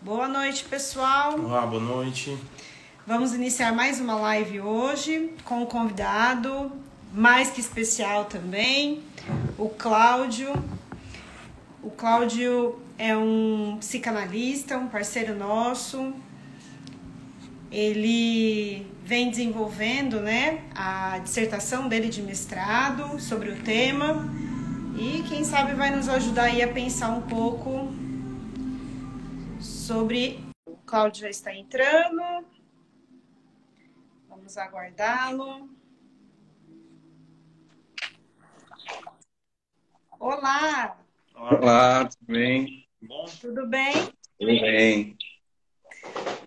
Boa noite, pessoal. Olá, boa noite. Vamos iniciar mais uma live hoje com um convidado mais que especial também, o Cláudio. O Cláudio é um psicanalista, um parceiro nosso. Ele vem desenvolvendo, a dissertação dele de mestrado sobre o tema e quem sabe vai nos ajudar aí a pensar um pouco sobre... O Cláudio já está entrando. Vamos aguardá-lo. Olá! Olá, tudo bem? Bom? Tudo bem? Tudo bem.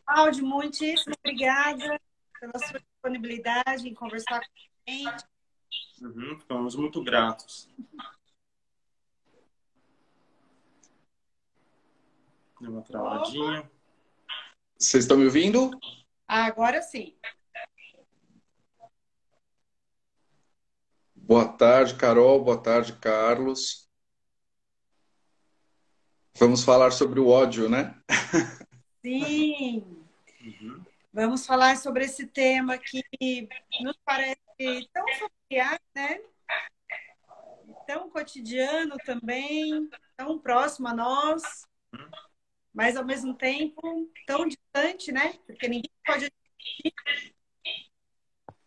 Cláudio, muitíssimo obrigada pela sua disponibilidade em conversar com a gente. Ficamos muito gratos. Deu uma travadinha. Vocês estão me ouvindo? Agora sim. Boa tarde, Carol. Boa tarde, Carlos. Vamos falar sobre o ódio, né? Sim! Vamos falar sobre esse tema que nos parece tão familiar, né? Tão cotidiano também, tão próximo a nós, mas ao mesmo tempo tão distante, né? Porque ninguém pode admitir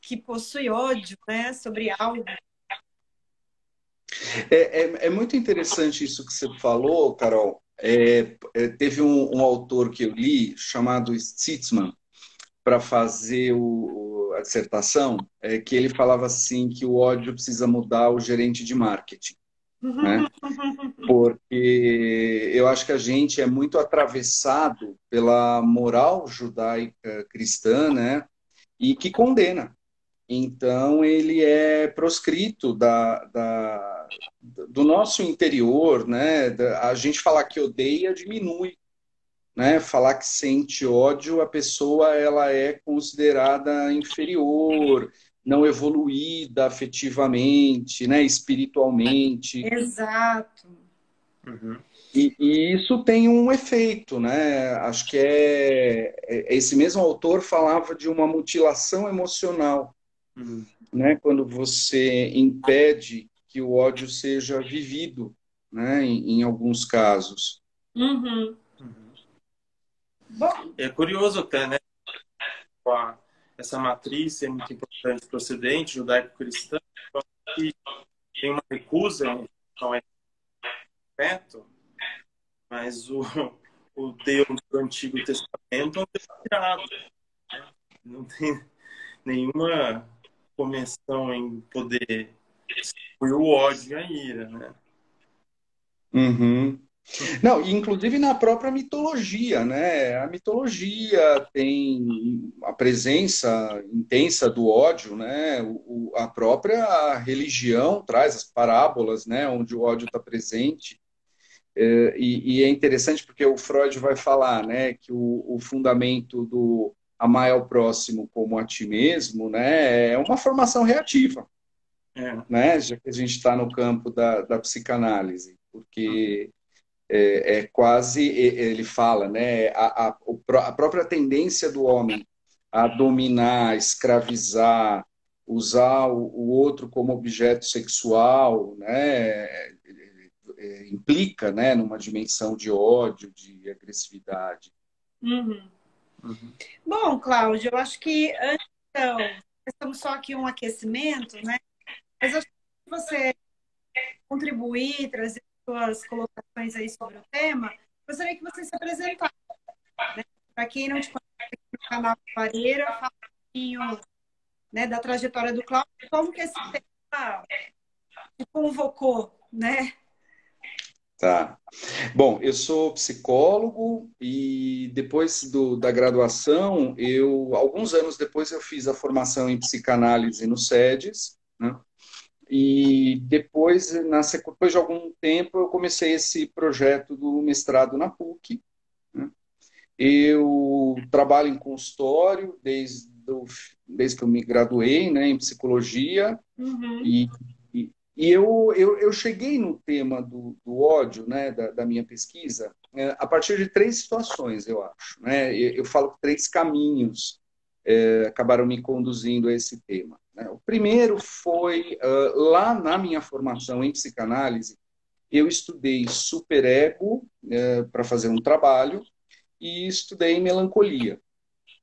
que possui ódio, né? Sobre algo. É muito interessante isso que você falou, Carol. Teve um autor que eu li chamado Stitzman para fazer a dissertação, que ele falava assim que o ódio precisa mudar o gerente de marketing, né? Porque eu acho que a gente é muito atravessado pela moral judaica cristã, né? E que condena. Então, ele é proscrito do nosso interior, né? A gente falar que odeia diminui, né? Falar que sente ódio, a pessoa ela é considerada inferior, não evoluída afetivamente, né? Espiritualmente. Exato. E isso tem um efeito, né? Acho que esse mesmo autor falava de uma mutilação emocional, né? Quando você impede que o ódio seja vivido, né? Em alguns casos. Bom, É curioso até, né? Essa matriz é muito importante para o Ocidente, judaico-cristão, que tem uma recusa em relação a afeto, mas o Deus do Antigo Testamento é um Deus irado, né? Não tem nenhuma convenção em poder expor o ódio e a ira, né? Uhum. Não, e inclusive na própria mitologia, né? A mitologia tem a presença intensa do ódio, né? A própria religião traz as parábolas, né? Onde o ódio está presente. E é interessante porque o Freud vai falar, né? Que o fundamento do amar ao próximo como a ti mesmo, né? É uma formação reativa, né? Já que a gente está no campo da psicanálise, porque é quase, ele fala, né, a própria tendência do homem a dominar, escravizar, usar o outro como objeto sexual, né, implica, né, numa dimensão de ódio, de agressividade. Bom, Cláudio, eu acho que antes, então, estamos só aqui um aquecimento, né? Mas eu acho que você contribuir, trazer suas colocações aí sobre o tema, gostaria que você se apresentasse, né? Para quem não te conhece aqui no canal Clareira, fala um pouquinho, né, da trajetória do Cláudio, como que esse tema te convocou, né? Tá. Bom, eu sou psicólogo e depois da graduação, alguns anos depois eu fiz a formação em psicanálise no SEDES, né? E depois, depois de algum tempo, eu comecei esse projeto do mestrado na PUC, né? Eu trabalho em consultório desde que eu me graduei, né, em psicologia, e, eu cheguei no tema do ódio, né, da minha pesquisa, a partir de três situações, eu acho. Né? Eu falo que três caminhos acabaram me conduzindo a esse tema. Né? O primeiro foi, lá na minha formação em psicanálise, eu estudei superego para fazer um trabalho e estudei melancolia.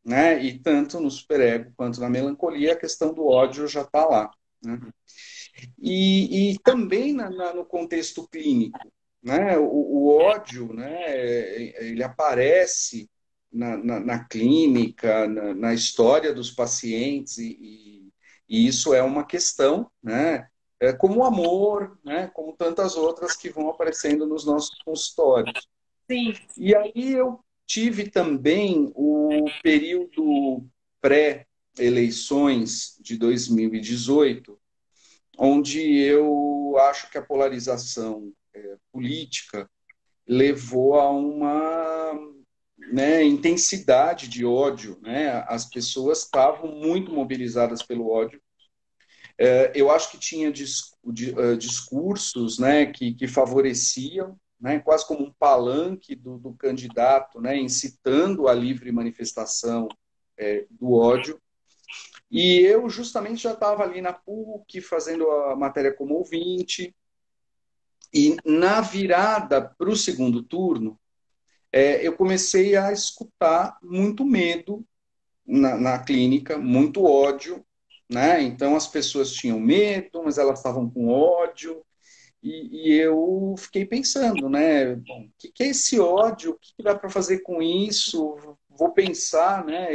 Né? E tanto no superego quanto na melancolia, a questão do ódio já está lá. Né? E também no contexto clínico, né? O ódio, né? Ele aparece na clínica, na história dos pacientes, e isso é uma questão, né? Como o amor, né? Como tantas outras que vão aparecendo nos nossos consultórios. Sim. E aí eu tive também o período pré-eleições de 2018, onde eu acho que a polarização política levou a uma, né, intensidade de ódio. Né? As pessoas estavam muito mobilizadas pelo ódio. Eu acho que tinha discursos, né, que favoreciam, né, quase como um palanque do candidato, né, incitando a livre manifestação do ódio. E eu justamente já estava ali na PUC, fazendo a matéria como ouvinte, e na virada para o segundo turno, eu comecei a escutar muito medo na clínica, muito ódio, né? Então as pessoas tinham medo, mas elas estavam com ódio, e eu fiquei pensando, né? Bom, o que é esse ódio? O que dá para fazer com isso? Vou pensar, né?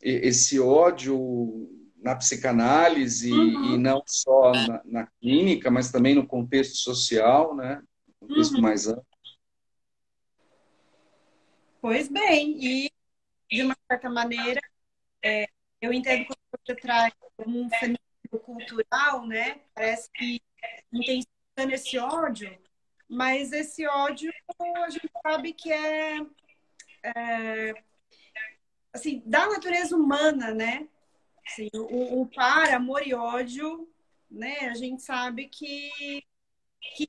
Esse ódio na psicanálise e não só na clínica, mas também no contexto social, né? No contexto mais amplo. Pois bem, e de uma certa maneira, eu entendo que você traz um fenômeno cultural, né? Parece que intensificando esse ódio, mas esse ódio a gente sabe que é assim, da natureza humana, né? Assim, o par, amor e ódio, né? A gente sabe que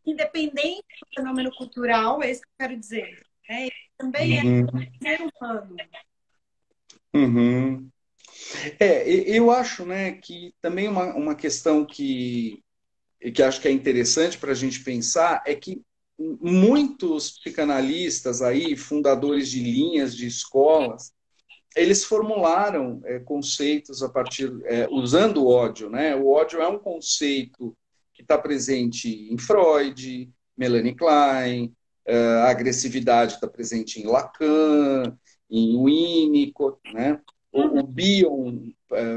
independente do fenômeno cultural, é isso que eu quero dizer, né? Ele também é ser humano. Uhum. Eu acho, né, que também uma questão que acho que é interessante para a gente pensar é que muitos psicanalistas aí, fundadores de linhas de escolas, eles formularam conceitos a partir usando o ódio, né? O ódio é um conceito que está presente em Freud, Melanie Klein, a agressividade está presente em Lacan, em Winnicott, né? O Bion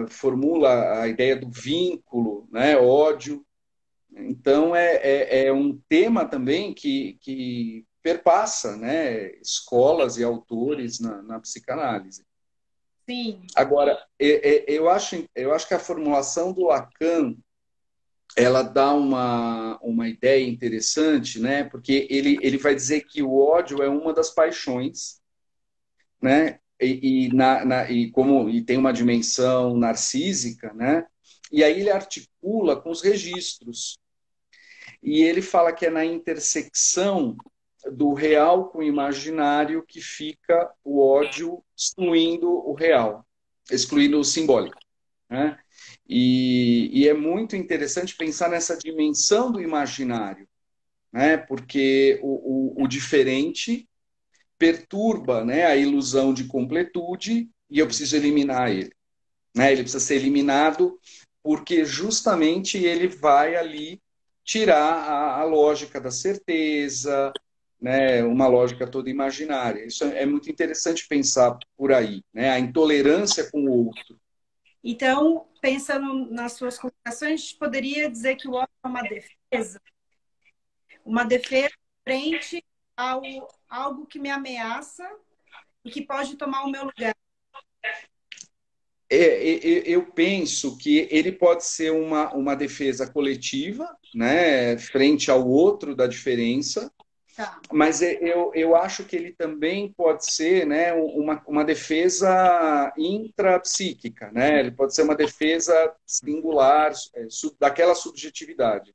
formula a ideia do vínculo, né? Ódio. Então é um tema também que perpassa, né? Escolas e autores na psicanálise. Sim. Agora, eu acho que a formulação do Lacan ela dá uma ideia interessante, né? Porque ele vai dizer que o ódio é uma das paixões, né? E tem uma dimensão narcísica, né? E aí ele articula com os registros. E ele fala que é na intersecção do real com o imaginário que fica o ódio excluindo o real, excluindo o simbólico. Né? E é muito interessante pensar nessa dimensão do imaginário, né? Porque o diferente perturba, né, a ilusão de completude e eu preciso eliminar ele. Né? Ele precisa ser eliminado porque justamente ele vai ali tirar a lógica da certeza, né, uma lógica toda imaginária. Isso é muito interessante pensar por aí, né, a intolerância com o outro. Então, pensando nas suas colocações, a gente poderia dizer que o ódio é uma defesa frente ao algo que me ameaça e que pode tomar o meu lugar. Eu penso que ele pode ser uma defesa coletiva, né, frente ao outro da diferença, Tá. Mas eu acho que ele também pode ser, né, uma defesa intrapsíquica, né? Ele pode ser uma defesa singular, daquela subjetividade,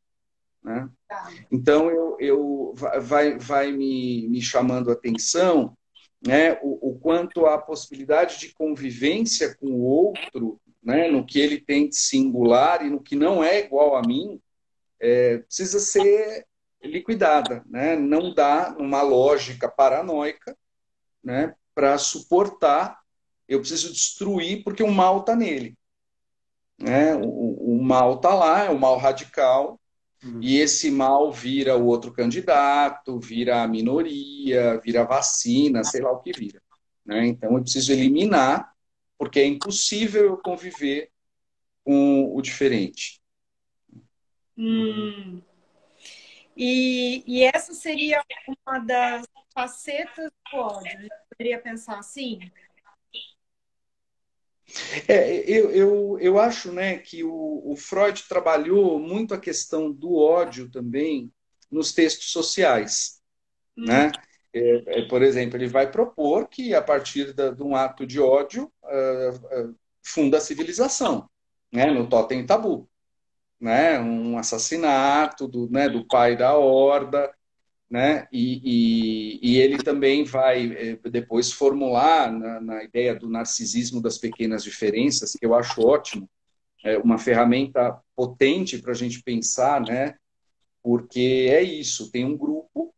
né? Tá. Então, vai me chamando a atenção, né, o quanto a possibilidade de convivência com o outro, né, no que ele tem de singular e no que não é igual a mim, precisa ser liquidada, né? Não dá uma lógica paranoica, né, para suportar. Eu preciso destruir porque o mal está nele, né? O mal está lá, é o mal radical, e esse mal vira o outro candidato, vira a minoria, vira a vacina, sei lá o que vira, né? Então eu preciso eliminar, porque é impossível eu conviver com o diferente. Hum. E essa seria uma das facetas do ódio. A gente poderia pensar assim? Eu acho, né, que o Freud trabalhou muito a questão do ódio também nos textos sociais, Hum. né? Por exemplo, ele vai propor que a partir de um ato de ódio funda a civilização, né, no Totem e Tabu, né? Um assassinato né, do pai da horda, né? E ele também vai depois formular na ideia do narcisismo das pequenas diferenças, que eu acho ótimo, uma ferramenta potente para a gente pensar, né? Porque é isso, tem um grupo,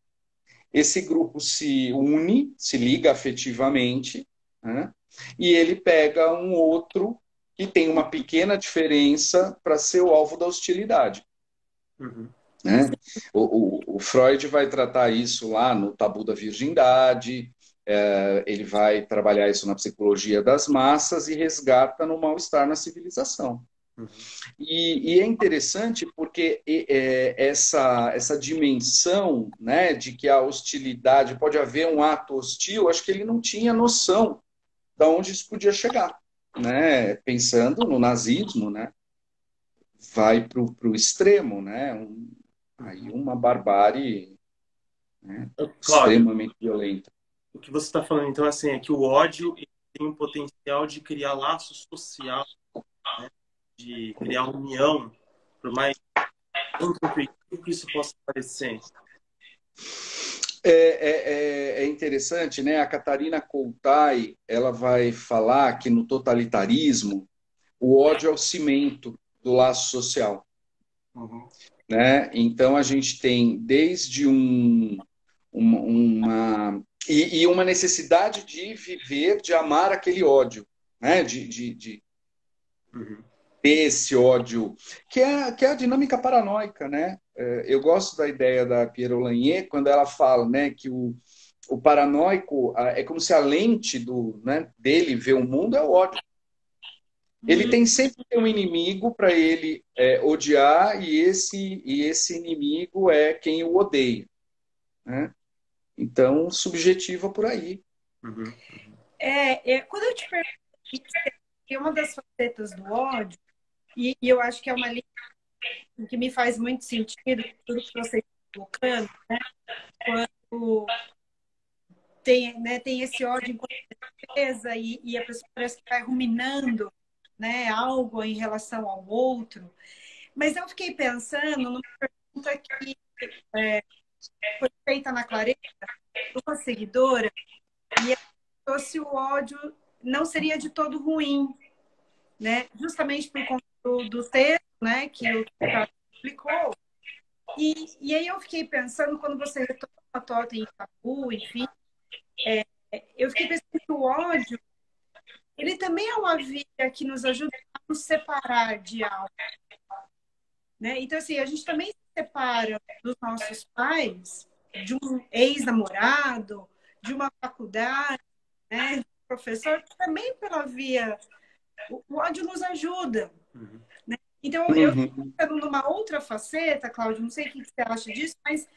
esse grupo se une, se liga afetivamente, né? E ele pega um outro que tem uma pequena diferença para ser o alvo da hostilidade. Uhum. Né? O Freud vai tratar isso lá no Tabu da Virgindade, ele vai trabalhar isso na psicologia das massas e resgata no mal-estar na civilização. Uhum. E é interessante porque essa dimensão, né, de que a hostilidade, pode haver um ato hostil, acho que ele não tinha noção de onde isso podia chegar. Né? Pensando no nazismo, né? Vai para o extremo, né? Aí uma barbárie, né, Cláudio, extremamente violenta. o que você está falando, então, assim, é que o ódio ele tem o potencial de criar laço social, né? De criar união, por mais intuitivo que isso possa parecer. É interessante, né? A Catarina Coutai, ela vai falar que no totalitarismo o ódio é o cimento do laço social. Uhum. Né? Então a gente tem desde e uma necessidade de viver, de amar aquele ódio, né? Uhum. Ter esse ódio, que é a dinâmica paranoica, né? Eu gosto da ideia da Pierre Lanier quando ela fala, né, que o paranoico é como se a lente né, dele ver o mundo é o ódio. Ele tem sempre um inimigo para ele odiar e esse inimigo é quem o odeia, né? Então, subjetiva por aí. Uhum. Quando eu te pergunto que uma das facetas do ódio, e eu acho que é uma linha que me faz muito sentido, tudo que você está colocando, né? Quando tem esse ódio enquanto defesa e a pessoa parece que vai ruminando, né, algo em relação ao outro. Mas eu fiquei pensando numa pergunta que foi feita na Clareza, uma seguidora, e ela perguntou se o ódio não seria de todo ruim, né? Justamente por conta do texto, né, que o Ricardo publicou. E aí eu fiquei pensando, quando você retorna a Totem e Tabu, enfim, eu fiquei pensando que o ódio, ele também é uma via que nos ajuda a nos separar de algo, né? Então, assim, a gente também se separa dos nossos pais, de um ex-namorado, de uma faculdade, né, de um professor, também pela via... O ódio nos ajuda. Uhum. Né? Então, eu estou pensando numa outra faceta, Cláudio, não sei o que você acha disso, mas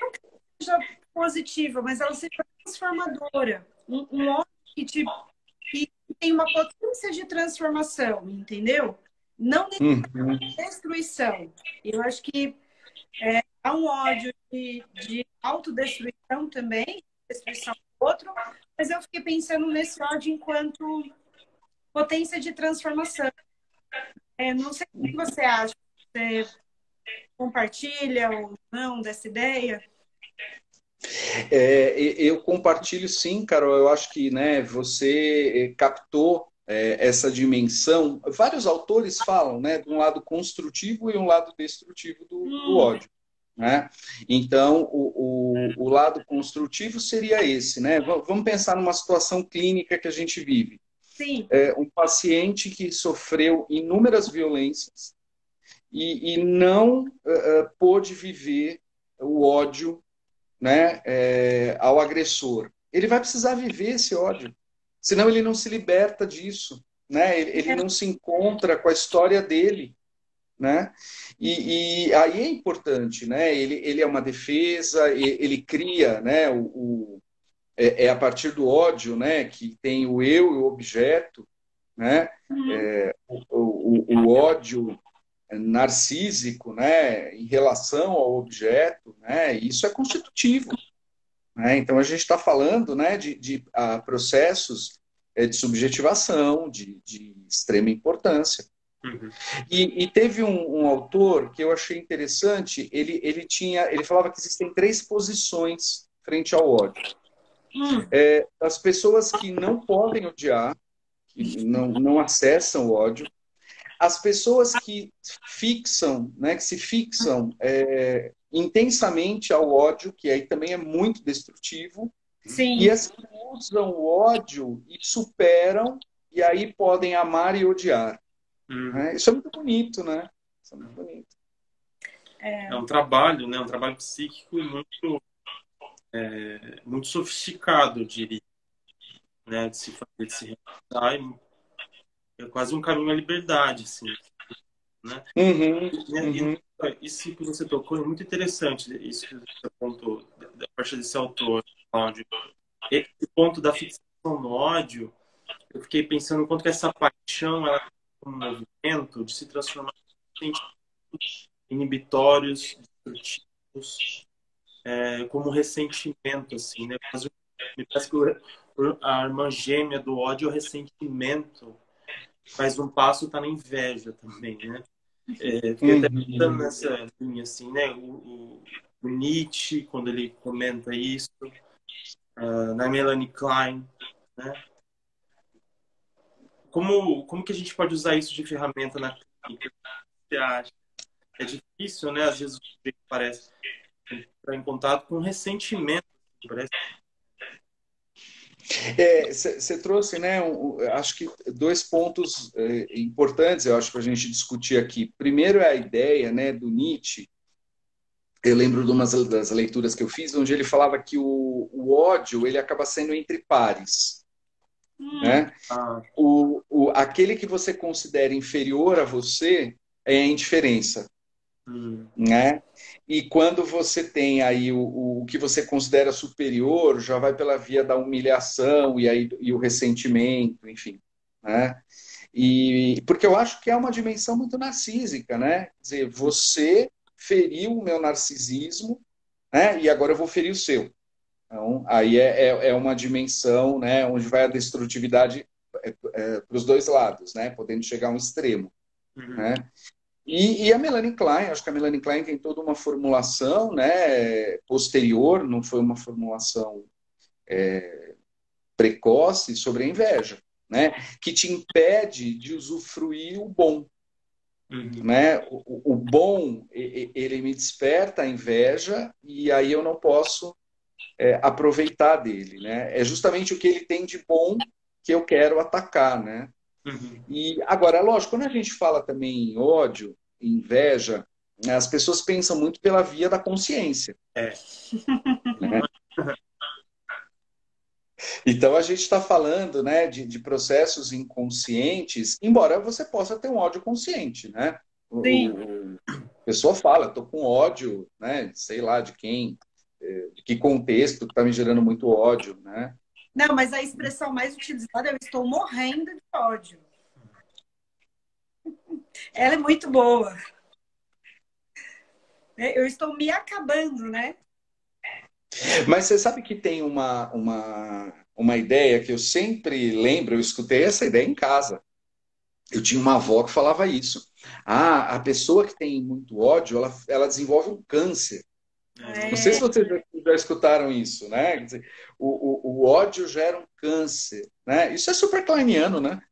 não que seja positiva, mas ela seja transformadora. Um ódio que tem uma potência de transformação, entendeu? Não necessariamente destruição. Eu acho que há um ódio de autodestruição também, destruição do outro, mas eu fiquei pensando nesse ódio enquanto potência de transformação. Não sei o que você acha. Você compartilha ou não dessa ideia? Eu compartilho sim, Carol. Eu acho que, né, você captou essa dimensão. Vários autores falam, né, de um lado construtivo e um lado destrutivo do ódio. Né? Então, o lado construtivo seria esse. Né? Vamos pensar numa situação clínica que a gente vive. Sim. Um paciente que sofreu inúmeras violências e não pôde viver o ódio, né, ao agressor. Ele vai precisar viver esse ódio, senão ele não se liberta disso, né? Ele não se encontra com a história dele, né? E aí é importante, né? Ele é uma defesa, ele cria, né? A partir do ódio, né? Que tem o eu e o objeto, né? O ódio narcísico, né? Em relação ao objeto, né? Isso é constitutivo. Né? Então, a gente está falando, né, de processos de subjetivação, de extrema importância. Uhum. E teve um autor que eu achei interessante, ele falava que existem 3 posições frente ao ódio. As pessoas que não podem odiar, que não acessam o ódio, as pessoas que fixam, né, que se fixam intensamente ao ódio, que aí também é muito destrutivo, Sim. e as que usam o ódio e superam, e aí podem amar e odiar. Né? Isso é muito bonito, né? Isso é muito bonito. É um trabalho, né? Um trabalho psíquico muito sofisticado, eu diria, né? De se fazer, de se realizar. É quase um caminho à liberdade, assim, né? Uhum. Isso que você tocou é muito interessante, isso que você apontou, da parte desse autor, Cláudio. Esse ponto da fixação no ódio, eu fiquei pensando o quanto que essa paixão ela tem um movimento de se transformar em sentimentos inibitórios, destrutivos, como ressentimento, assim, né? Me parece que a irmã gêmea do ódio é o ressentimento, mas um passo está na inveja também, né? Fiquei até pensando nessa linha, assim, né? O Nietzsche, quando ele comenta isso, na Melanie Klein, né? Como que a gente pode usar isso de ferramenta na clínica? O que você acha? É difícil, né? Às vezes o sujeito parece entrar em contato com ressentimento. Parece. Você trouxe, né? Acho que 2 pontos importantes, eu acho, para a gente discutir aqui. Primeiro é a ideia, né, do Nietzsche. Eu lembro de uma das leituras que eu fiz, onde ele falava que o ódio ele acaba sendo entre pares. Né? Aquele que você considera inferior a você é a indiferença. Né? E quando você tem aí o que você considera superior, já vai pela via da humilhação e o ressentimento, enfim. Né? Porque eu acho que é uma dimensão muito narcísica, né? Quer dizer, você feriu o meu narcisismo, né? E agora eu vou ferir o seu. Então, aí é uma dimensão, né, onde vai a destrutividade para os 2 lados, né? Podendo chegar a um extremo. Né? E a Melanie Klein, acho que a Melanie Klein tem toda uma formulação, né, posterior, não foi uma formulação precoce sobre a inveja, né, que te impede de usufruir o bom. Né? O bom, ele me desperta a inveja e aí eu não posso aproveitar dele. Né? É justamente o que ele tem de bom que eu quero atacar. Né? E agora, lógico, quando a gente fala também em ódio, em inveja, as pessoas pensam muito pela via da consciência. Né? Então a gente está falando, né, de processos inconscientes, embora você possa ter um ódio consciente, né? A pessoa fala, estou com ódio, né? Sei lá de quem, de que contexto está me gerando muito ódio, né? Não, mas a expressão mais utilizada é eu estou morrendo de ódio. Ela é muito boa. Eu estou me acabando, né? Mas você sabe que tem uma ideia que eu sempre lembro, eu escutei essa ideia em casa. Eu tinha uma avó que falava isso. Ah, a pessoa que tem muito ódio, ela desenvolve um câncer. Não sei se É, vocês já escutaram isso, né? Quer dizer, o ódio gera um câncer, né? Isso é super kleiniano, né?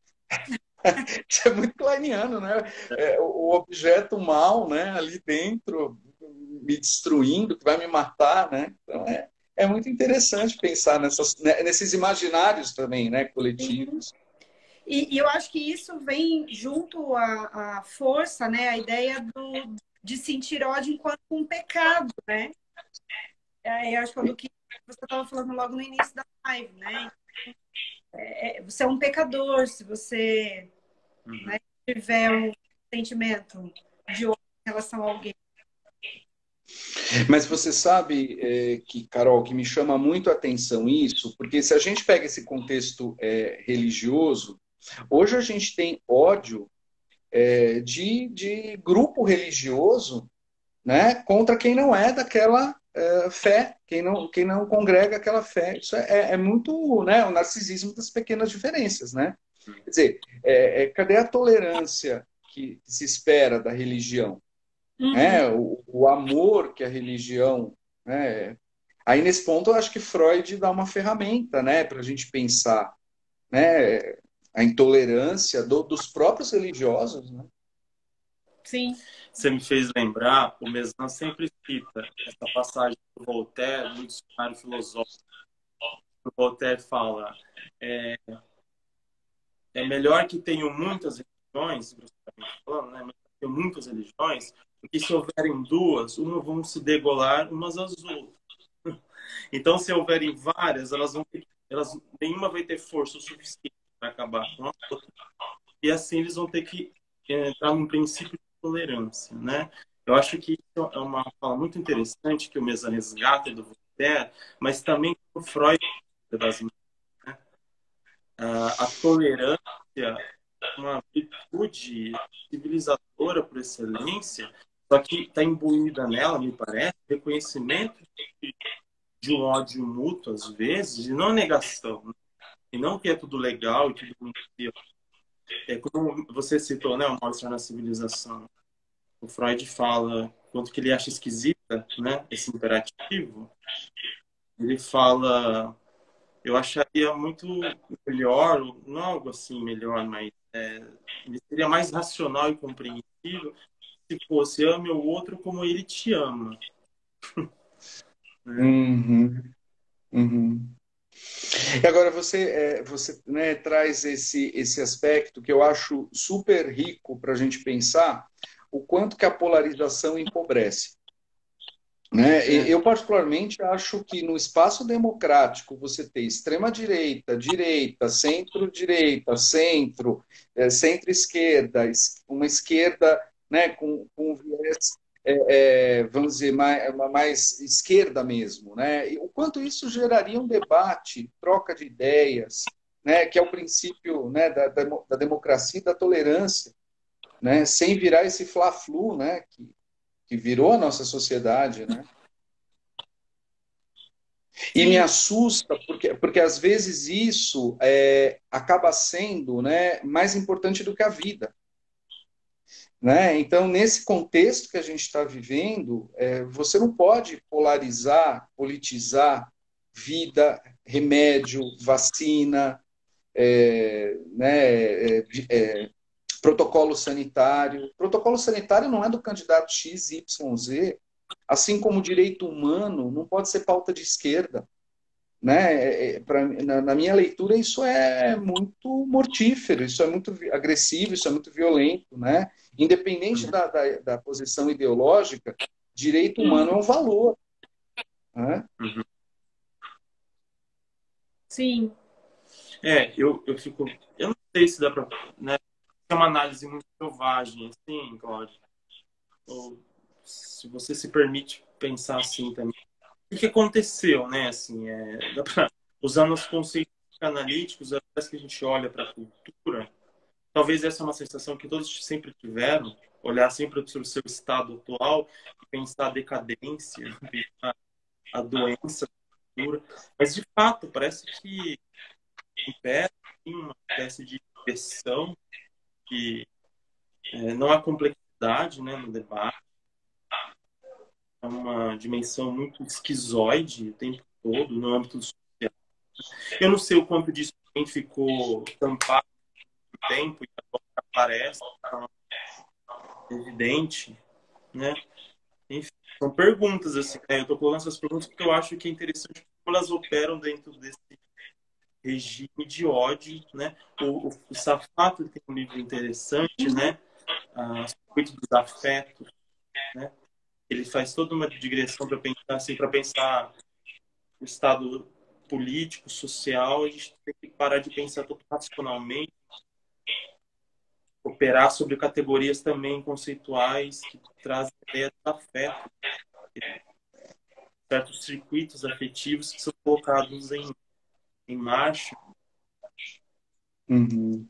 Isso é muito kleiniano, né? É, o objeto mal, né? Ali dentro, me destruindo, que vai me matar, né? Então é muito interessante pensar nesses imaginários também, né? sim. Coletivos. E eu acho que isso vem junto à força, né? A ideia de sentir ódio enquanto um pecado, né? Eu acho que é do que você estava falando logo no início da live, né? Você é um pecador se você, Uhum. né, tiver um sentimento de ódio em relação a alguém. Mas você sabe, que, Carol, que me chama muito a atenção isso, porque se a gente pega esse contexto religioso, hoje a gente tem ódio de grupo religioso, né, contra quem não é daquela fé, quem não congrega aquela fé. Isso é muito, né, o narcisismo das pequenas diferenças, né? Quer dizer, cadê a tolerância que se espera da religião? Uhum. Né? O amor que a religião, né? Aí nesse ponto eu acho que Freud dá uma ferramenta, né, para a gente pensar, né, a intolerância dos próprios religiosos, né? Sim. Você me fez lembrar, o Meslan sempre cita essa passagem do Voltaire no dicionário filosófico. O Voltaire fala: é, é melhor que tenham muitas religiões, grosseiramente falando, né? Melhor que tenham muitas religiões, porque se houverem duas, uma vão se degolar umas às outras. Então, se houverem várias, nenhuma vai ter força o suficiente para acabar com a outra. E assim eles vão ter que entrar num princípio de tolerância, né? Eu acho que isso é uma fala muito interessante que o Mesa resgata do Voltaire, mas também o Freud das, né? A tolerância é uma virtude civilizadora por excelência, só que está imbuída nela, me parece, reconhecimento de um ódio mútuo, às vezes, e não negação, né? E não que é tudo legal e tudo mentira. É como você citou, né, o mal-estar na civilização. O Freud fala quanto que ele acha esquisita, né, esse imperativo. Ele fala, eu acharia muito melhor, não algo assim melhor, mas ele seria mais racional e compreensível se fosse ame o outro como ele te ama, né? Uhum, uhum. E agora você, né, traz esse aspecto que eu acho super rico para a gente pensar o quanto que a polarização empobrece. Né? É, Eu, particularmente, acho que no espaço democrático você ter extrema-direita, direita, centro-direita, centro, centro-esquerda, uma esquerda, né, com viés, vamos dizer, mais esquerda mesmo. Né? E o quanto isso geraria um debate, troca de ideias, né, que é o princípio, né, da democracia e da tolerância, né, sem virar esse fla-flu, né, que virou a nossa sociedade, né? E me Sim. assusta, porque às vezes isso acaba sendo, né, mais importante do que a vida. Né? Então, nesse contexto que a gente está vivendo, você não pode polarizar, politizar vida, remédio, vacina, né, protocolo sanitário. Protocolo sanitário não é do candidato X, Y, Z, assim como o direito humano não pode ser pauta de esquerda. Né? Na minha leitura, isso é muito mortífero, isso é muito agressivo, isso é muito violento. Né? Independente da posição ideológica, direito humano é um valor. Né? uhum. Sim. Eu fico. Eu não sei se dá para. Né, é uma análise muito selvagem, assim, Cláudio. Ou se você se permite pensar assim também. O que aconteceu, né? Assim, usando os conceitos analíticos, parece que a gente olha para a cultura. Talvez essa é uma sensação que todos sempre tiveram, olhar sempre para o seu estado atual e pensar a decadência, pensar a doença, a cura. Mas, de fato, parece que impera uma espécie de pressão que não há complexidade, né, no debate. É uma dimensão muito esquizoide o tempo todo, no âmbito social. Eu não sei o quanto disso também ficou tampado no tempo e agora aparece, tá evidente, né? Enfim, são perguntas, assim, né? Eu estou colocando essas perguntas porque eu acho que é interessante como elas operam dentro desse regime de ódio, né? O Safato tem um livro interessante, né? Circuito dos Afetos, né? Ele faz toda uma digressão para pensar, assim, para pensar o estado político, social. A gente tem que parar de pensar tudo racionalmente, operar sobre categorias também conceituais que trazem a ideia do afeto, certos circuitos afetivos que são colocados em marcha. Uhum.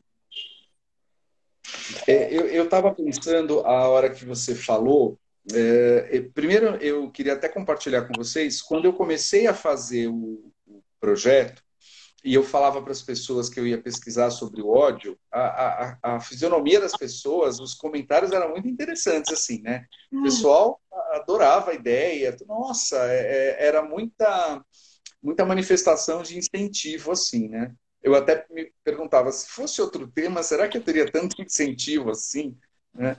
Eu estava pensando, a hora que você falou, primeiro eu queria até compartilhar com vocês, quando eu comecei a fazer o projeto, e eu falava para as pessoas que eu ia pesquisar sobre o ódio, a fisionomia das pessoas, os comentários eram muito interessantes, assim, né? O pessoal adorava a ideia, nossa, era muita manifestação de incentivo, assim, né? Eu até me perguntava, se fosse outro tema, será que eu teria tanto incentivo assim, né?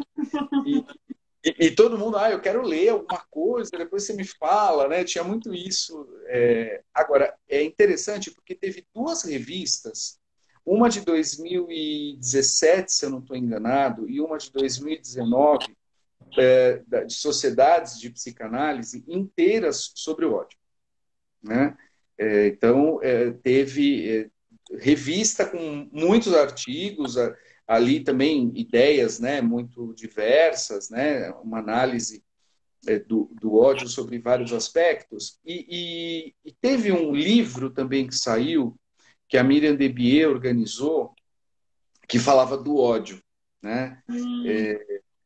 E, e todo mundo, eu quero ler alguma coisa, depois você me fala, né? Tinha muito isso. Agora, é interessante porque teve duas revistas, uma de 2017, se eu não estou enganado, e uma de 2019, de sociedades de psicanálise inteiras sobre o ódio, né? Então, teve revista com muitos artigos, ali também ideias, né, muito diversas, né, uma análise do ódio sobre vários aspectos. E teve um livro também que saiu, que a Miriam Debier organizou, que falava do ódio, né?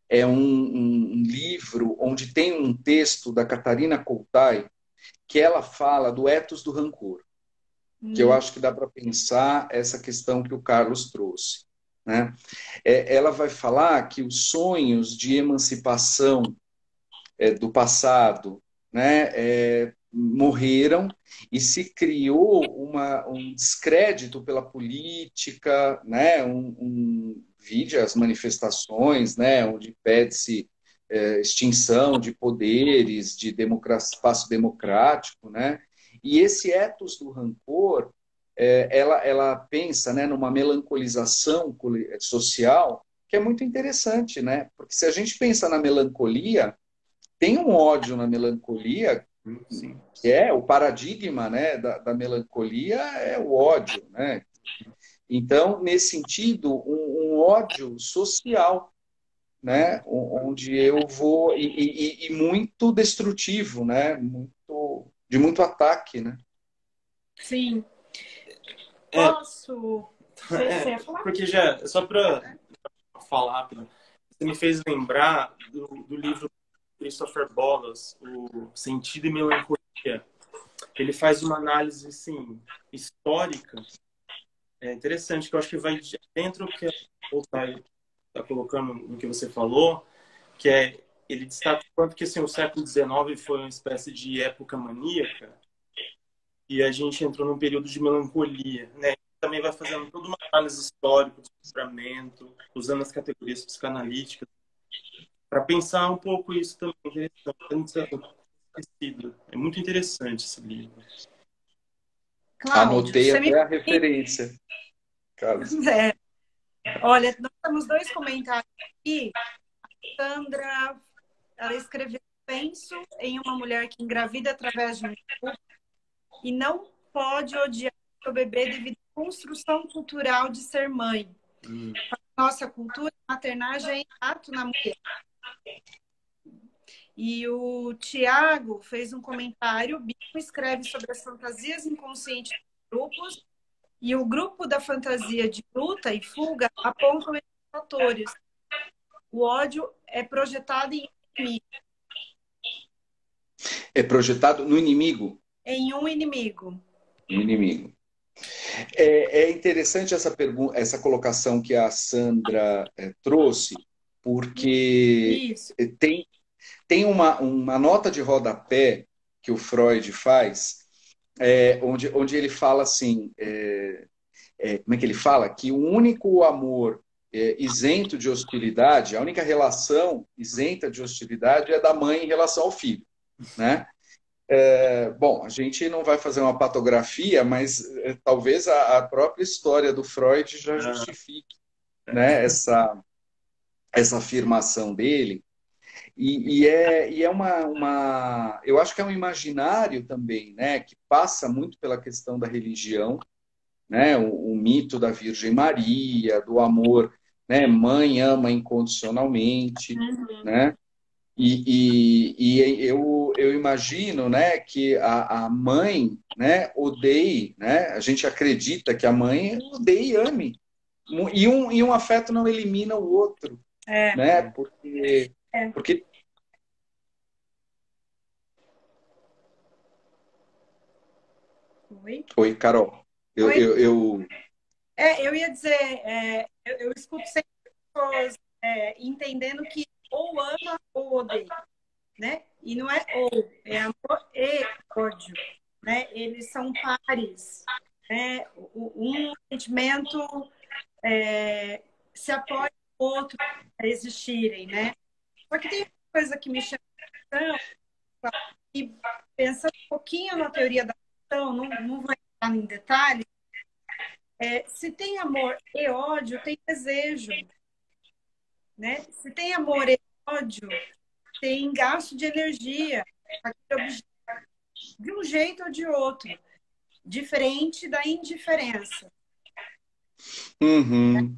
É um livro onde tem um texto da Catarina Coltai, que ela fala do ethos do rancor, que eu acho que dá para pensar essa questão que o Carlos trouxe, né? Ela vai falar que os sonhos de emancipação do passado, né, morreram e se criou um descrédito pela política, né, vide as manifestações, né, onde pede-se extinção de poderes, de espaço democrático, né? E esse ethos do rancor, ela pensa, né, numa melancolização social que é muito interessante, né? Porque se a gente pensa na melancolia, tem um ódio na melancolia, Sim. que é o paradigma, né, da melancolia é o ódio, né? Então, nesse sentido, um ódio social, né, onde eu vou e muito destrutivo, né, de muito ataque, né? Sim. Posso? Você ia falar? Porque já, só para falar, você me fez lembrar do livro Christopher Bollas, O Sentido e Melancolia. Ele faz uma análise, assim, histórica. É interessante, que eu acho que vai dentro do que o Thay está colocando no que você falou, que ele destaca o quanto que assim, o século XIX foi uma espécie de época maníaca e a gente entrou num período de melancolia, né? Também vai fazendo toda uma análise histórica do sofrimento, usando as categorias psicanalíticas, para pensar um pouco isso também. É muito interessante esse livro. Cláudio, Anotei até a referência, Carlos. Olha, nós temos dois comentários aqui. A Sandra, ela escreveu: penso em uma mulher que engravida através de um estupro e não pode odiar seu bebê devido à construção cultural de ser mãe. Nossa cultura, a maternagem é inato na mulher. E o Tiago fez um comentário. O Bico escreve sobre as fantasias inconscientes dos grupos e o grupo da fantasia de luta e fuga apontam esses fatores. O ódio é projetado em inimigo. É projetado no inimigo? Em um inimigo. No inimigo. É interessante essa pergunta, essa colocação que a Sandra trouxe, porque Isso. tem uma nota de rodapé que o Freud faz, onde ele fala assim, como é que ele fala? Que o único amor isento de hostilidade, a única relação isenta de hostilidade é da mãe em relação ao filho, né? Bom, a gente não vai fazer uma patografia, mas talvez a própria história do Freud já justifique, né, essa afirmação dele. E é eu acho que é um imaginário também, né, que passa muito pela questão da religião, né, o mito da Virgem Maria, do amor, né, mãe ama incondicionalmente, né? Eu imagino, né, que a mãe, né, odeie, né? A gente acredita que a mãe odeie e ame. E um afeto não elimina o outro, né? Porque... Oi? Oi, Carol. Eu, Oi? eu, eu... Eu ia dizer, eu escuto sempre pessoas entendendo que ou ama ou odeia, né? E não é ou, é amor e ódio, né? Eles são pares, né? Um sentimento se apoia no outro para existirem, né? Só que tem uma coisa que me chama a atenção, e pensando um pouquinho na teoria da ação, não vou entrar em detalhes, se tem amor e ódio, tem desejo, né? Se tem amor e ódio, tem gasto de energia, de um jeito ou de outro, diferente da indiferença. Uhum.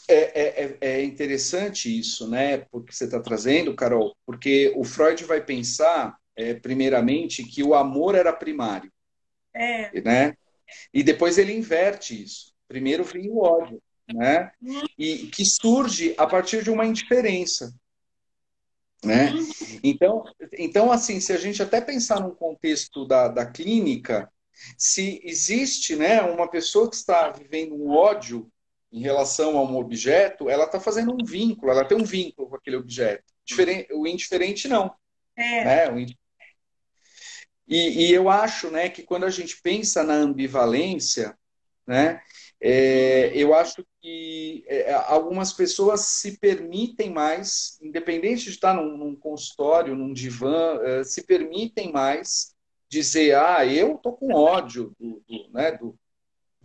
É interessante isso, né? Porque você está trazendo, Carol, porque o Freud vai pensar, primeiramente, que o amor era primário, né? E depois ele inverte isso. Primeiro vem o ódio, né? E que surge a partir de uma indiferença, né? Então, assim, se a gente até pensar num contexto da clínica, se existe, né, uma pessoa que está vivendo um ódio em relação a um objeto, ela está fazendo um vínculo, ela tem um vínculo com aquele objeto. O indiferente não, né? E eu acho, né, que quando a gente pensa na ambivalência, né, eu acho que algumas pessoas se permitem mais, independente de estar num consultório, num divã, se permitem mais dizer, eu tô com ódio né, do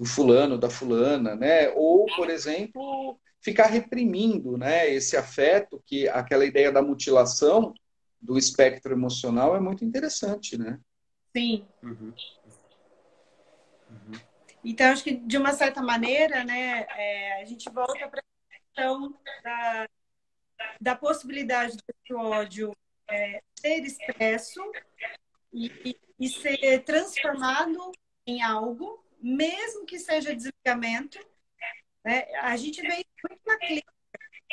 fulano, da fulana, né? Ou, por exemplo, ficar reprimindo, né, esse afeto, que aquela ideia da mutilação do espectro emocional é muito interessante, né? Sim. Então, acho que, de uma certa maneira, né, a gente volta para a questão da possibilidade desse ódio ser expresso e ser transformado em algo, mesmo que seja desligamento, né? A gente vê isso muito na clínica.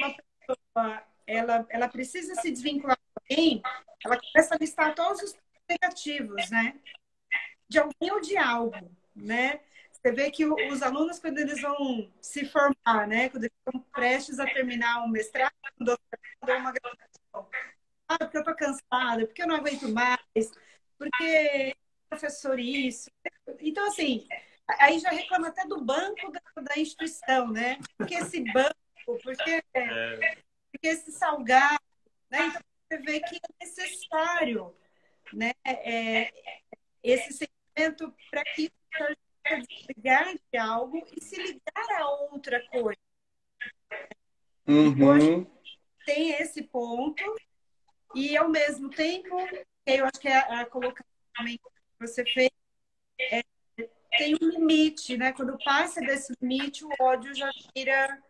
Uma pessoa, ela precisa se desvincular de alguém, ela começa a listar todos os negativos, né? De alguém ou de algo, né? Você vê que os alunos, quando eles vão se formar, né? Quando eles estão prestes a terminar um mestrado, um doutorado ou uma graduação. Porque eu tô cansada, porque eu não aguento mais, porque professor isso. Então, assim, aí já reclama até do banco da instituição, né? Porque esse banco, porque esse salgado, né? Então, você vê que é necessário, né? Esse sentimento para que isso seja desligar de algo e se ligar a outra coisa. Então, acho que tem esse ponto e, ao mesmo tempo, eu acho que a colocação que você fez tem um limite, né? Quando passa desse limite, o ódio já vira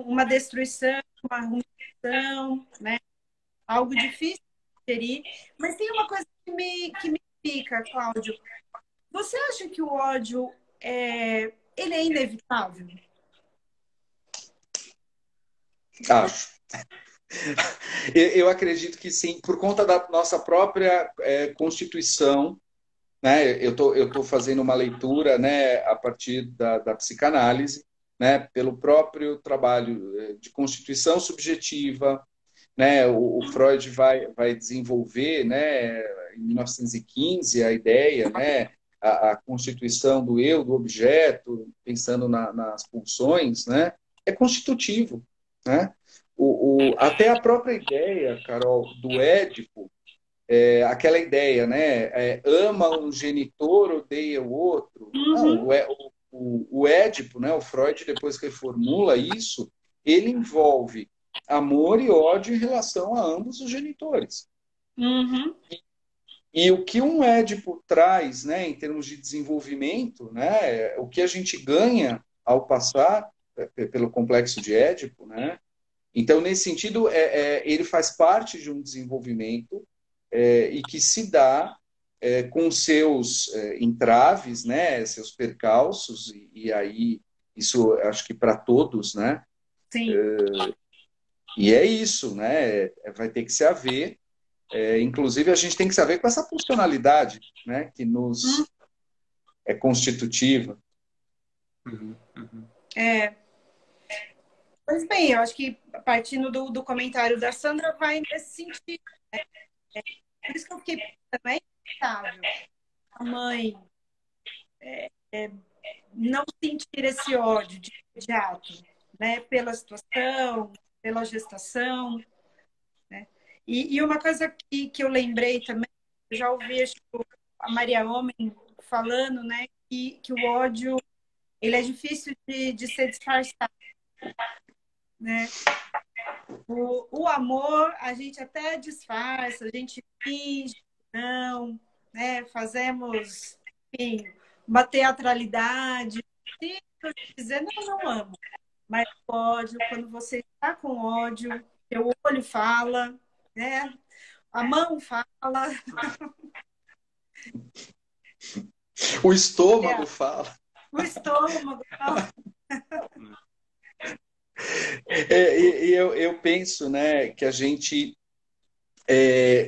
uma destruição, uma ruminação, né? Algo difícil de gerir. Mas tem uma coisa que me fica, Cláudio. Você acha que o ódio ele é inevitável? Acho. Eu acredito que sim, por conta da nossa própria Constituição, né? Eu tô fazendo uma leitura, né, a partir da psicanálise, né, pelo próprio trabalho de constituição subjetiva, né? O Freud vai desenvolver, né, em 1915 a ideia, né, a constituição do eu, do objeto, pensando nas pulsões, né, é constitutivo, né? Até a própria ideia, Carol, do Édipo, aquela ideia, né? Ama um genitor, odeia o outro. Não, Uhum, o Édipo, né? O Freud depois reformula isso, ele envolve amor e ódio em relação a ambos os genitores. uhum, E o que um Édipo traz, né, em termos de desenvolvimento, né, o que a gente ganha ao passar pelo complexo de Édipo, né? Então, nesse sentido, ele faz parte de um desenvolvimento e que se dá com seus entraves, né, seus percalços, e aí isso acho que para todos, né? sim. E é isso, né? Vai ter que se haver. Inclusive, a gente tem que se haver com essa funcionalidade, né, que Hum, nos é constitutiva. Uhum, uhum. É, pois bem, eu acho que partindo do comentário da Sandra vai nesse sentido. Por isso que eu fiquei pensando, é inevitável a mãe não sentir esse ódio de imediato, né? Pela situação, pela gestação, né? E uma coisa que eu lembrei também, eu já ouvi acho, a Maria Homem falando, né? Que o ódio ele é difícil de ser disfarçado, né? O amor a gente até disfarça, a gente finge, não, né? Fazemos, enfim, uma teatralidade. E dizer, não, não amo. Mas o ódio, quando você está com ódio, teu olho fala, né? A mão fala. O estômago Aliás, fala. o estômago fala. E eu penso, né, que a gente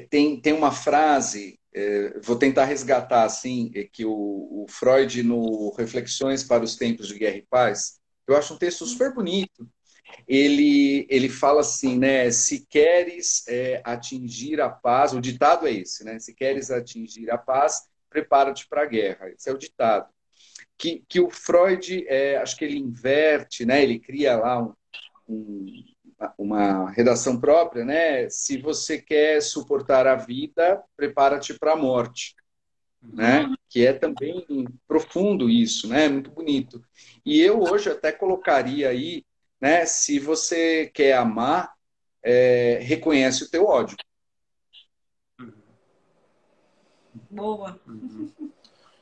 tem uma frase, vou tentar resgatar assim, que o Freud, no Reflexões para os Tempos de Guerra e Paz, eu acho um texto super bonito. Ele fala assim, né? Se queres atingir a paz, o ditado é esse, né? Se queres atingir a paz, prepara-te para a guerra. Esse é o ditado. Que o Freud, acho que ele inverte, né? Ele cria lá um, uma redação própria, né? Se você quer suportar a vida, prepara-te para a morte, né? Uhum. Que é também profundo isso, né? Muito bonito. E eu hoje até colocaria aí, né? Se você quer amar, reconhece o teu ódio. Boa. Uhum.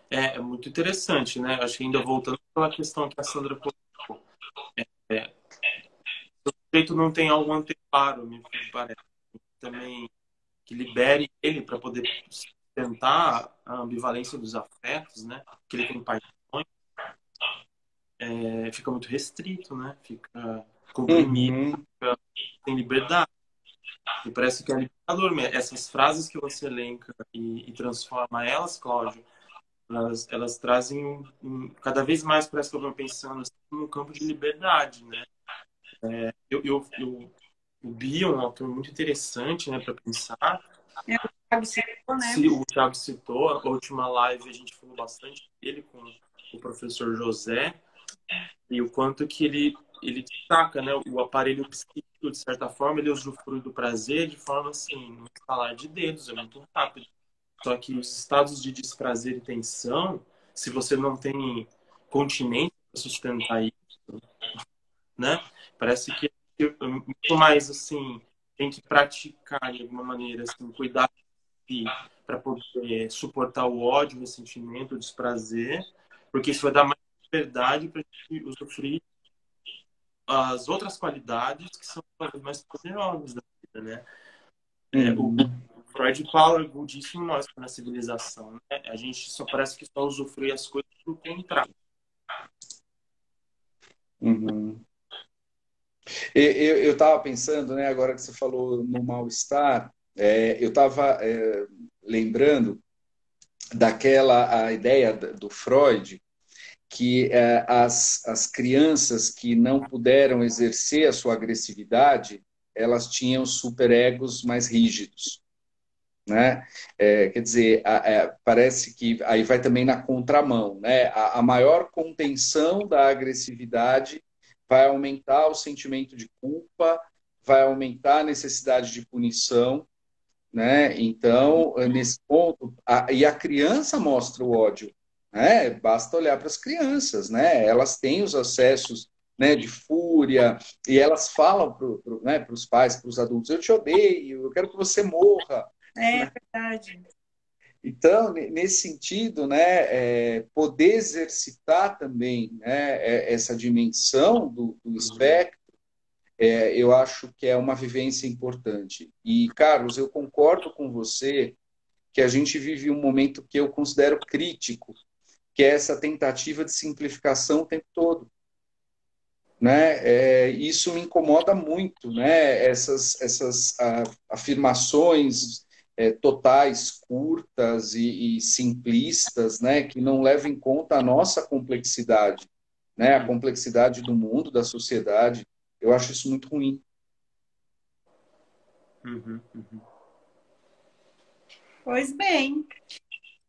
É muito interessante, né? Acho que ainda voltando para a questão que a Sandra colocou, é, o sujeito não tem algum anteparo, me parece, também que libere ele para poder sustentar a ambivalência dos afetos, né? Que ele tem paixões, fica muito restrito, né? Fica comprimido, Uhum. fica sem liberdade. E parece que é libertador mesmo. Essas frases que você elenca e transforma elas, Cláudio, elas trazem cada vez mais, parece que eu vou pensando assim, num campo de liberdade, né? O Bion é um autor muito interessante, né, para pensar. É, o Thiago citou, né? Se o Thiago citou, a última live a gente falou bastante dele com o professor José e o quanto que ele destaca, né, o aparelho psíquico, de certa forma, ele usufrui do prazer de forma assim, no estalar de dedos, é muito rápido. Só que os estados de desprazer e tensão, se você não tem continência para sustentar isso, né? Parece que é muito mais assim, tem que praticar de alguma maneira, assim, cuidar de si para poder suportar o ódio, o ressentimento, o desprazer, porque isso vai dar mais liberdade para a gente usufruir as outras qualidades que são talvez mais poderosas da vida, né? O Uhum. Freud fala algo disso em nós, na civilização, né? A gente só parece que só usufrui as coisas do contrário. Uhum. Eu estava pensando, né, agora que você falou no mal-estar, eu estava lembrando daquela a ideia do Freud, que as crianças que não puderam exercer a sua agressividade, elas tinham superegos mais rígidos, né? Quer dizer, parece que aí vai também na contramão, né? A maior contenção da agressividade vai aumentar o sentimento de culpa, vai aumentar a necessidade de punição, né? Então, nesse ponto, e a criança mostra o ódio, né? Basta olhar para as crianças, né? Elas têm os acessos, né, de fúria, e elas falam para os pais, para os adultos: eu te odeio, eu quero que você morra. É verdade. Então, nesse sentido, né, poder exercitar também, né, essa dimensão do espectro, eu acho que é uma vivência importante. E, Carlos, eu concordo com você que a gente vive um momento que eu considero crítico, que é essa tentativa de simplificação o tempo todo. Né? Isso me incomoda muito, né? Essas afirmações totais, curtas e simplistas, né? Que não levam em conta a nossa complexidade, né? A complexidade do mundo, da sociedade. Eu acho isso muito ruim. Uhum, uhum. Pois bem,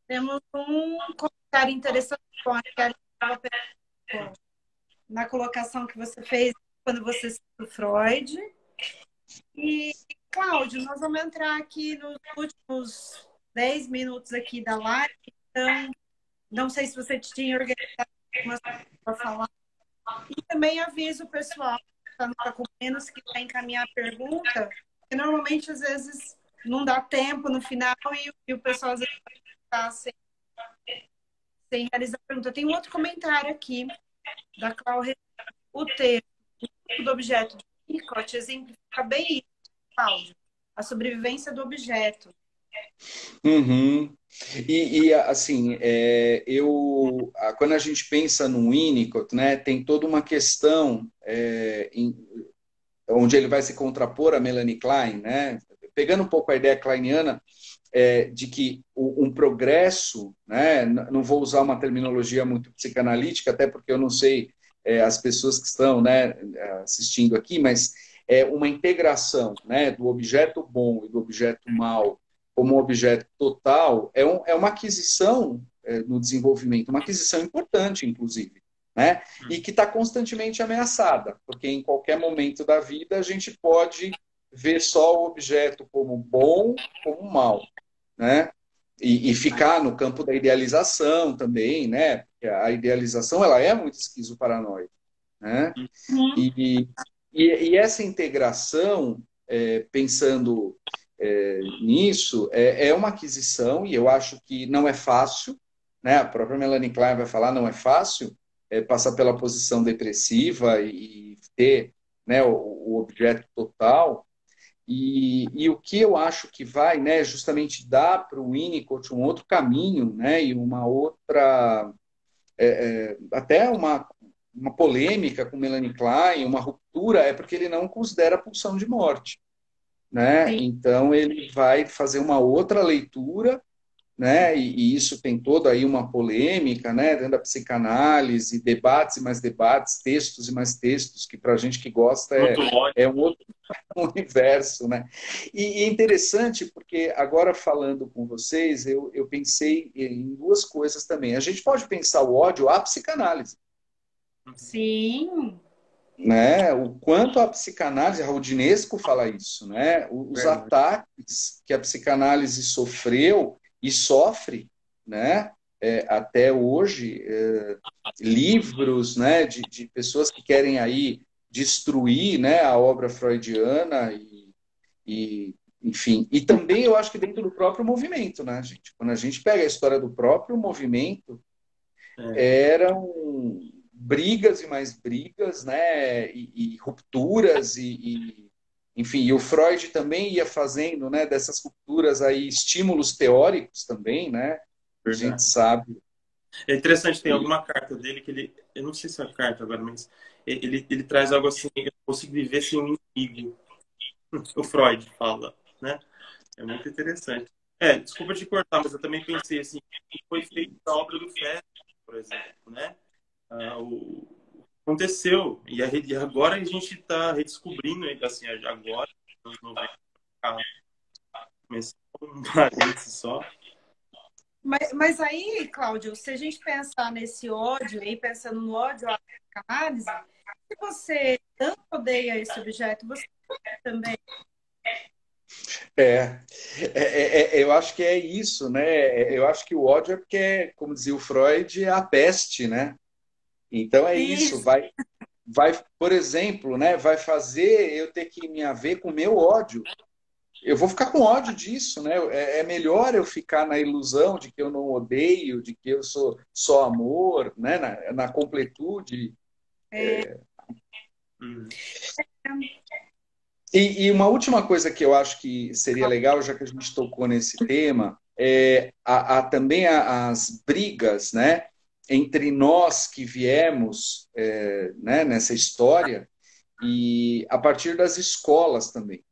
temos um comentário interessante com a que a gente estava pensando na colocação que você fez quando você citou Freud. E, Cláudio, nós vamos entrar aqui nos últimos 10 minutos aqui da live, então não sei se você tinha organizado algumas coisas para falar. E também aviso o pessoal que está nos acompanhando, se quiser encaminhar a pergunta, porque normalmente, às vezes, não dá tempo no final e o pessoal às vezes está sem realizar a pergunta. Tem um outro comentário aqui da Cláudia. O texto do objeto de Winnicott exemplifica bem isso, Cláudio, a sobrevivência do objeto. Uhum. Assim, quando a gente pensa no Winnicott, né, tem toda uma questão onde ele vai se contrapor a Melanie Klein, né, pegando um pouco a ideia kleiniana, de que um progresso, né, não vou usar uma terminologia muito psicanalítica, até porque eu não sei as pessoas que estão, né, assistindo aqui, mas uma integração, né, do objeto bom e do objeto mal como um objeto total é uma aquisição no desenvolvimento, uma aquisição importante, inclusive, né, e que está constantemente ameaçada, porque em qualquer momento da vida a gente pode ver só o objeto como bom, como mal, né? E ficar no campo da idealização também, né? Porque a idealização ela é muito esquizoparanoide, né? Uhum. E essa integração, pensando nisso, é uma aquisição e eu acho que não é fácil, né? A própria Melanie Klein vai falar, não é fácil passar pela posição depressiva e ter, né, o objeto total. E o que eu acho que vai, né, justamente dar para o Winnicott um outro caminho, né, e uma outra, até uma polêmica com Melanie Klein, uma ruptura, é porque ele não considera a pulsão de morte, né? Sim. Então ele vai fazer uma outra leitura, né? E isso tem toda aí uma polêmica, né? Dentro da psicanálise, debates e mais debates, textos e mais textos, que para a gente que gosta Muito ódio. é um outro universo, né? E é interessante porque agora falando com vocês, eu pensei em duas coisas também. A gente pode pensar o ódio à psicanálise, Sim. né? O quanto a psicanálise, Raul Dinesco fala isso, né? Os ataques que a psicanálise sofreu e sofre, né? Até hoje, livros, né? De pessoas que querem aí destruir, né? A obra freudiana enfim. E também eu acho que dentro do próprio movimento, né, gente? Quando a gente pega a história do próprio movimento, eram brigas e mais brigas, né? E rupturas enfim, e o Freud também ia fazendo, né, dessas rupturas aí estímulos teóricos também, né? A gente sabe. É interessante, tem alguma carta dele que ele eu não sei se é a carta agora, mas ele traz algo assim, eu consigo viver sem um inimigo. O Freud fala, né? É muito interessante. Desculpa te cortar, mas eu também pensei assim, que foi feita a obra do Fest, por exemplo, né? Aconteceu, e agora a gente está redescobrindo, assim, agora, nos 90, começou um parênteses só. Mas aí, Cláudio, se a gente pensar nesse ódio, aí pensando no ódio à psicanálise, se você tanto odeia esse objeto, você também. Eu acho que é isso, né? Eu acho que o ódio é porque, como dizia o Freud, é a peste, né? Então é isso, Isso. vai, por exemplo, né? Vai fazer eu ter que me haver com o meu ódio. Eu vou ficar com ódio disso, né? É melhor eu ficar na ilusão de que eu não odeio, de que eu sou só amor, né? Na completude. E uma última coisa que eu acho que seria legal, já que a gente tocou nesse tema, também as brigas, né, entre nós que viemos, né, nessa história e a partir das escolas também,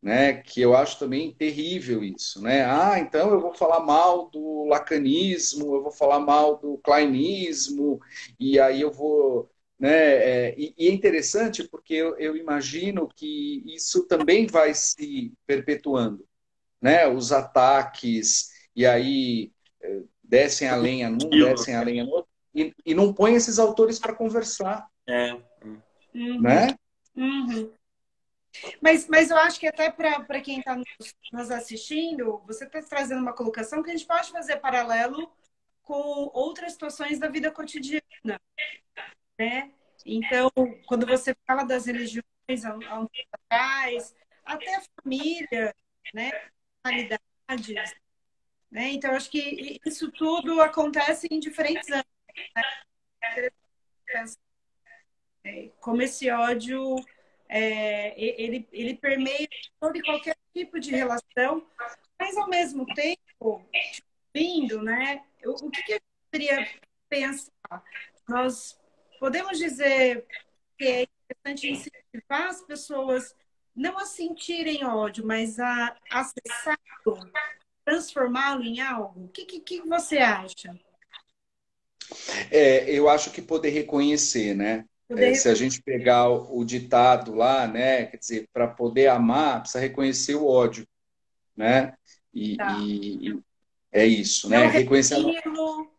né, que eu acho também terrível isso, né? Ah, então eu vou falar mal do lacanismo, eu vou falar mal do kleinismo, e aí eu vou, né? E é interessante porque eu imagino que isso também vai se perpetuando, né? Os ataques, e aí descem a lenha num, descem a lenha no outro, e não põe esses autores para conversar, Uhum, né? uhum. Mas eu acho que até para quem está nos assistindo, você está trazendo uma colocação que a gente pode fazer paralelo com outras situações da vida cotidiana, né? Então, quando você fala das religiões há um tempo atrás, até a família, né? Realidades, né? Então, acho que isso tudo acontece em diferentes anos, né? Como esse ódio ele permeia todo e qualquer tipo de relação, mas ao mesmo tempo, vindo, né? O que a gente poderia pensar? Nós podemos dizer que é importante incentivar as pessoas não a sentirem ódio, mas a acessá-lo, transformá-lo em algo? O que você acha? Eu acho que poder reconhecer, né? Poder... Se a gente pegar o ditado lá, né? Quer dizer, para poder amar, precisa reconhecer o ódio, né? Tá. E é isso, né? Não Reconhecer reprimi-lo,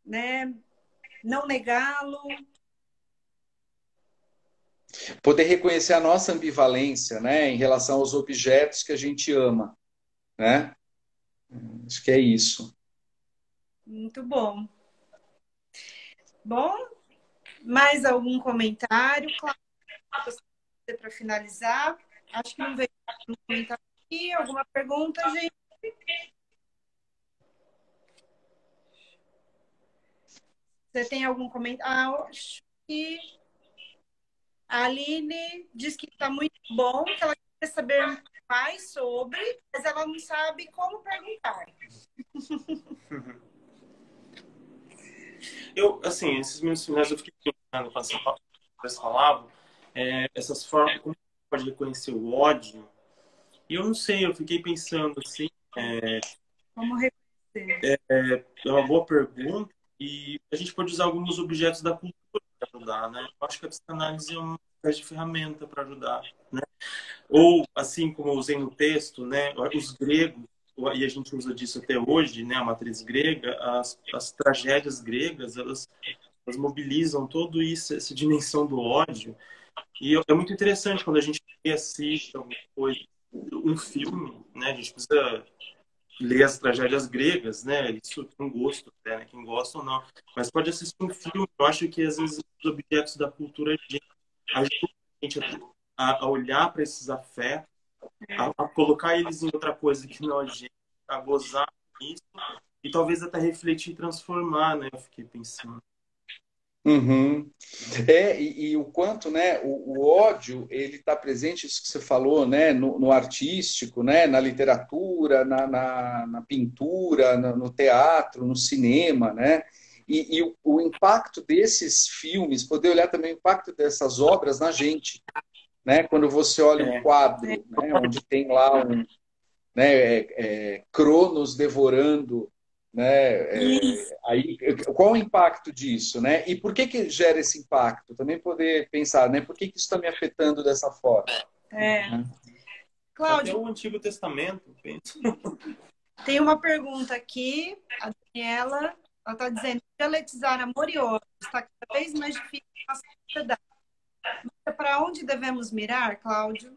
né? Não negá-lo. poder reconhecer a nossa ambivalência, né? Em relação aos objetos que a gente ama, né? Acho que é isso. Muito bom. Bom, mais algum comentário? Claro, para finalizar. Acho que não veio um comentário aqui. Alguma pergunta, gente? Você tem algum comentário? Ah, acho que a Aline diz que está muito bom, que ela quer saber mais sobre, mas ela não sabe como perguntar. Assim, esses minutos finais eu fiquei pensando quando vocês falavam, essas formas, como pode reconhecer o ódio. E eu não sei, eu fiquei pensando assim, Como reconhecer? é uma boa pergunta e a gente pode usar alguns objetos da cultura para ajudar, né? Eu acho que a psicanálise é uma espécie de ferramenta para ajudar, né? Ou, assim como eu usei no texto, né? Os gregos, e a gente usa disso até hoje, né? A matriz grega, as tragédias gregas, elas mobilizam todo isso, essa dimensão do ódio. E é muito interessante quando a gente assiste alguma coisa, um filme, né? A gente precisa ler as tragédias gregas, né? Isso com gosto, né? Quem gosta ou não. Mas pode assistir um filme. Eu acho que às vezes os objetos da cultura ajudam a gente a olhar para esses afetos, a colocar eles em outra coisa que não a gente, a gozar isso e talvez até refletir e transformar, né? Eu fiquei pensando. Uhum. E o quanto, né, o ódio ele está presente, isso que você falou, né, no artístico, né, na literatura, na pintura, no teatro, no cinema, né, e o impacto desses filmes, poder olhar também o impacto dessas obras na gente, né? Quando você olha um quadro, né? Onde tem lá né, Cronos devorando, né? Aí, qual o impacto disso, né? E por que que gera esse impacto? Também poder pensar, né? Por que que isso está me afetando dessa forma? Né? Cláudio, até o Antigo Testamento, penso. tem uma pergunta aqui, a Daniela, ela está dizendo, dialetizar amor e ódio está cada vez mais difícil na nossa sociedade. Para onde devemos mirar, Cláudio?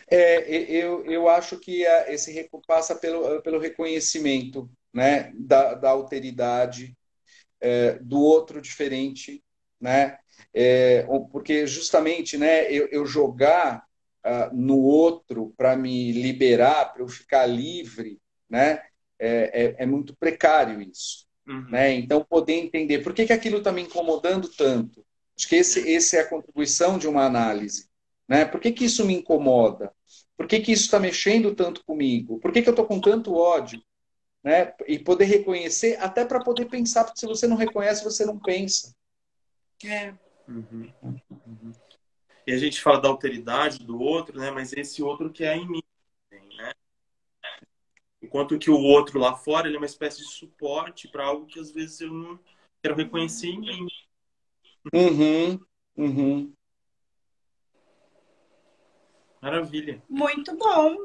Eu acho que esse passa pelo reconhecimento, né, da alteridade, do outro diferente, né? Porque justamente, né, eu jogar no outro para me liberar, para eu ficar livre, né? É muito precário isso, né? Então poder entender por que que aquilo está me incomodando tanto. Acho que esse é a contribuição de uma análise, né? Por que que isso me incomoda? Por que que isso está mexendo tanto comigo? Por que que eu estou com tanto ódio? Né? E poder reconhecer, até para poder pensar, porque se você não reconhece, você não pensa. Uhum. E a gente fala da alteridade do outro, né? Mas esse outro que é em mim, né? Enquanto que o outro lá fora, ele é uma espécie de suporte para algo que às vezes eu não quero reconhecer em mim. Uhum, uhum. Maravilha. Muito bom.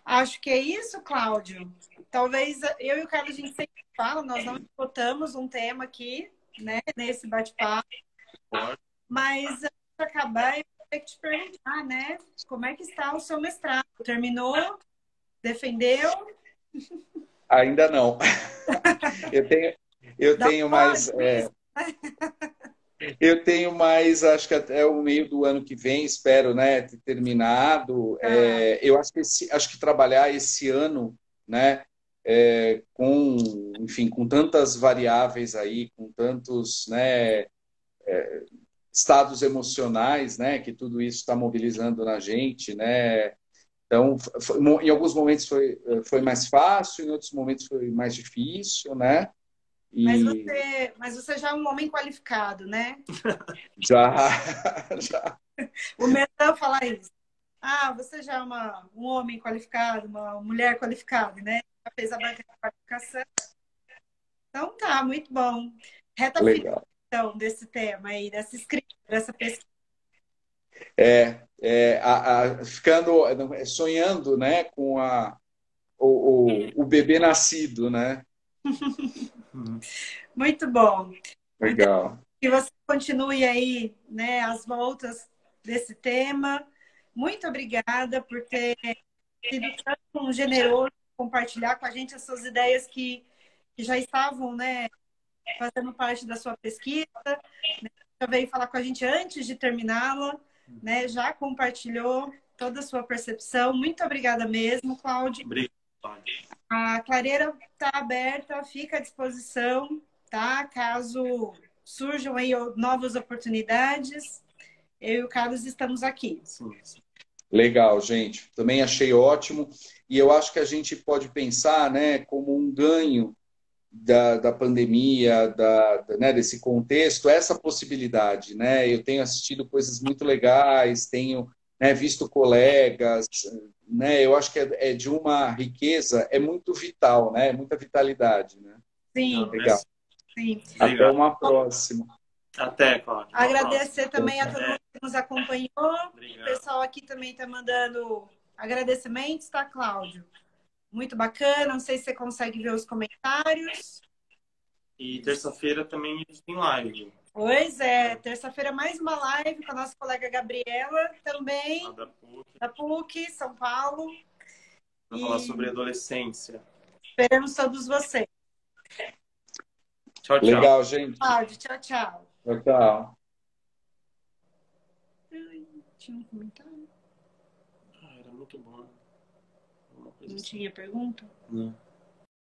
Acho que é isso, Cláudio. Talvez eu e o Carlos, a gente sempre fala, nós não esgotamos um tema aqui, né, nesse bate-papo, mas antes de acabar, eu vou ter que te perguntar, né, como é que está o seu mestrado? Terminou? Defendeu? Ainda não. Eu Dá tenho mais. pode, isso? Eu tenho mais, acho que até o meio do ano que vem, espero, né, ter terminado. Tá. Eu acho que trabalhar esse ano, né, enfim, com tantas variáveis aí, com tantos, né, estados emocionais, né, que tudo isso está mobilizando na gente, né. Então, em alguns momentos foi mais fácil, em outros momentos foi mais difícil, né. E Mas você já é um homem qualificado, né? já, já. O Metan fala isso. Ah, você já é um homem qualificado, uma mulher qualificada, né? Já fez a banca de qualificação. Então tá, muito bom. Reta final, Legal. então, desse tema aí, dessa escrita, dessa pesquisa. Ficando, sonhando, né, com o bebê nascido, né? Muito bom. Então, Legal. que você continue aí, né, as voltas desse tema. Muito obrigada por ter sido tão generoso compartilhar com a gente as suas ideias que já estavam, né, fazendo parte da sua pesquisa, né? Já veio falar com a gente antes de terminá-la, né? Já compartilhou toda a sua percepção. Muito obrigada mesmo, Cláudio. Obrigado. A clareira está aberta, fica à disposição, tá? Caso surjam aí novas oportunidades, eu e o Carlos estamos aqui. Sim. Legal, gente. Também achei ótimo. E eu acho que a gente pode pensar, né, como um ganho da pandemia, né, desse contexto, essa possibilidade, né? Eu tenho assistido coisas muito legais, tenho, né, visto colegas, né? Eu acho que é de uma riqueza, é muito vital, né? É muita vitalidade, né? Sim, Legal. sim. Até Obrigado. uma próxima. Até, Cláudio. Agradecer também a todo mundo que nos acompanhou. Obrigado. O pessoal aqui também está mandando agradecimentos, tá, Cláudio? Muito bacana. Não sei se você consegue ver os comentários. E terça-feira também a gente tem live. Pois é, terça-feira mais uma live com a nossa colega Gabriela, também da PUC, São Paulo. Para falar sobre adolescência. Esperamos todos vocês. Tchau, tchau. Legal, gente. Cláudio, tchau, tchau. Tchau, tchau. Tinha um comentário? Era muito bom. Não tinha pergunta? Não.